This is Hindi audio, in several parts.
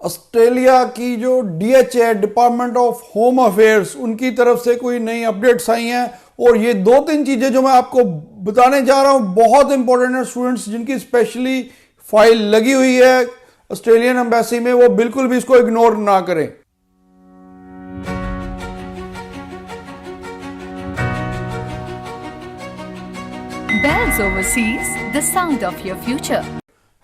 ऑस्ट्रेलिया की जो डीएच है, डिपार्टमेंट ऑफ होम अफेयर्स, उनकी तरफ से कोई नई अपडेट्स आई हैं। और ये दो तीन चीजें जो मैं आपको बताने जा रहा हूं बहुत इंपॉर्टेंट है स्टूडेंट्स, जिनकी स्पेशली फाइल लगी हुई है ऑस्ट्रेलियन एम्बेसी में, वो बिल्कुल भी इसको इग्नोर ना करें। Bells Overseas, the sound of your future.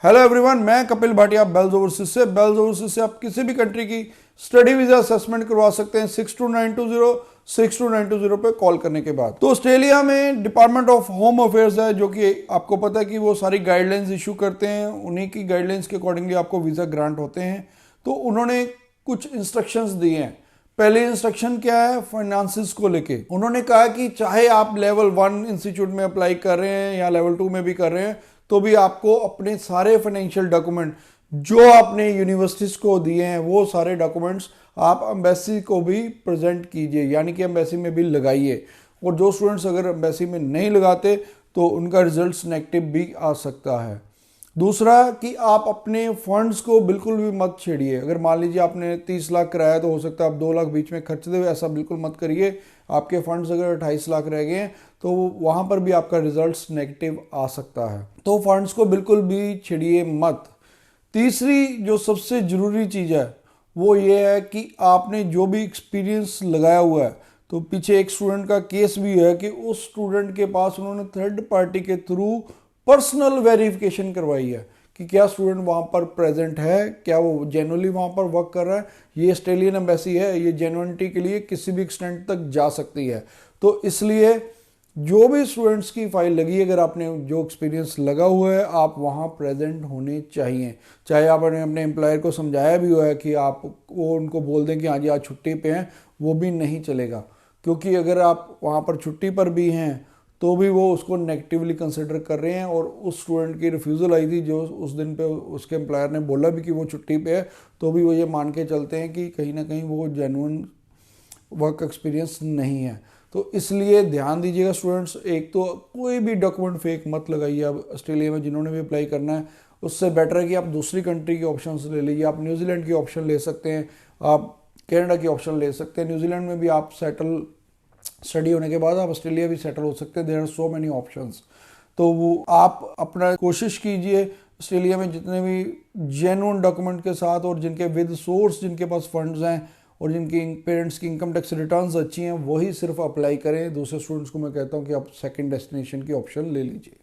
Hello everyone, मैं कपिल भाटिया बेल्स ओवरसीज से। बेल्स ओवरसीज से आप किसी भी कंट्री की स्टडी वीजा असेसमेंट करवा सकते हैं 6292062920 पे कॉल करने के बाद। तो ऑस्ट्रेलिया में डिपार्टमेंट ऑफ होम अफेयर्स है, जो कि आपको पता है कि वो सारी गाइडलाइंस इशू करते हैं, उन्हीं की गाइडलाइंस के अकॉर्डिंगली आपको वीजा ग्रांट होते हैं। तो उन्होंने कुछ इंस्ट्रक्शंस दिए हैं। पहले इंस्ट्रक्शन क्या है, फाइनेंसिस को लेके उन्होंने कहा कि चाहे आप लेवल 1 इंस्टीट्यूट में अप्लाई कर रहे हैं या लेवल 2 में भी कर रहे हैं, तो भी आपको अपने सारे फाइनेंशियल डॉक्यूमेंट जो आपने यूनिवर्सिटीज को दिए हैं वो सारे डॉक्यूमेंट्स आप एम्बेसी को भी प्रेजेंट कीजिए, यानी कि एम्बेसी में भी लगाइए। और जो स्टूडेंट्स अगर एम्बेसी में नहीं लगाते तो उनका रिजल्ट्स नेगेटिव भी आ सकता है। दूसरा कि आप अपने फंड्स को बिल्कुल भी मत छेड़िए। अगर मान लीजिए आपने 30 लाख कराया तो हो सकता है आप 2 लाख बीच में खर्च दे, ऐसा बिल्कुल मत करिए। आपके फंड्स अगर 28 लाख रह गए हैं तो वहाँ पर भी आपका रिजल्ट्स नेगेटिव आ सकता है। तो फंड्स को बिल्कुल भी छेड़िए मत। तीसरी जो सबसे ज़रूरी चीज़ है वो ये है कि आपने जो भी एक्सपीरियंस लगाया हुआ है, तो पीछे एक स्टूडेंट का केस भी है कि उस स्टूडेंट के पास उन्होंने थर्ड पार्टी के थ्रू पर्सनल वेरिफिकेशन करवाई है कि क्या स्टूडेंट वहाँ पर प्रेजेंट है, क्या वो जेन्युइनली वहाँ पर वर्क कर रहा है। ये ऑस्ट्रेलियन एम्बेसी है, ये जेन्युइनिटी के लिए किसी भी एक्सटेंट तक जा सकती है। तो इसलिए जो भी स्टूडेंट्स की फाइल लगी है, अगर आपने जो एक्सपीरियंस लगा हुआ है, आप वहाँ प्रेजेंट होने चाहिए। चाहे आपने अपने एम्प्लॉयर को समझाया भी हुआ है कि आप वो उनको बोल दें कि हाँ जी आज छुट्टी पे हैं, वो भी नहीं चलेगा। क्योंकि अगर आप वहाँ पर छुट्टी पर भी हैं तो भी वो उसको नेगेटिवली कंसिडर कर रहे हैं। और उस स्टूडेंट की रिफ्यूज़ल आई थी जो उस दिन पे उसके एम्प्लॉयर ने बोला भी कि वो छुट्टी पे है, तो भी वो ये मान के चलते हैं कि कहीं ना कहीं वो जेन्युइन वर्क एक्सपीरियंस नहीं है। तो इसलिए ध्यान दीजिएगा स्टूडेंट्स, एक तो कोई भी डॉक्यूमेंट फेक मत लगाइए। अब ऑस्ट्रेलिया में जिन्होंने भी अप्लाई करना है, उससे बेटर है कि आप दूसरी कंट्री के ऑप्शन ले लीजिए। आप न्यूजीलैंड की ऑप्शन ले सकते हैं, आप कनाडा की ऑप्शन ले सकते हैं। न्यूजीलैंड में भी आप सेटल स्टडी होने के बाद आप ऑस्ट्रेलिया भी सेटल हो सकते हैं। There are so many options. तो वो आप अपना कोशिश कीजिए ऑस्ट्रेलिया में जितने भी जेन्युइन डॉक्यूमेंट के साथ और जिनके विद सोर्स, जिनके पास फंड्स हैं और जिनकी पेरेंट्स की इनकम टैक्स रिटर्न्स अच्छी हैं, वही सिर्फ अप्लाई करें। दूसरे स्टूडेंट्स को मैं कहता हूँ कि आप सेकंड डेस्टिनेशन की ऑप्शन ले लीजिए।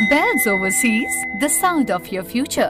Bells Overseas, the sound of your future.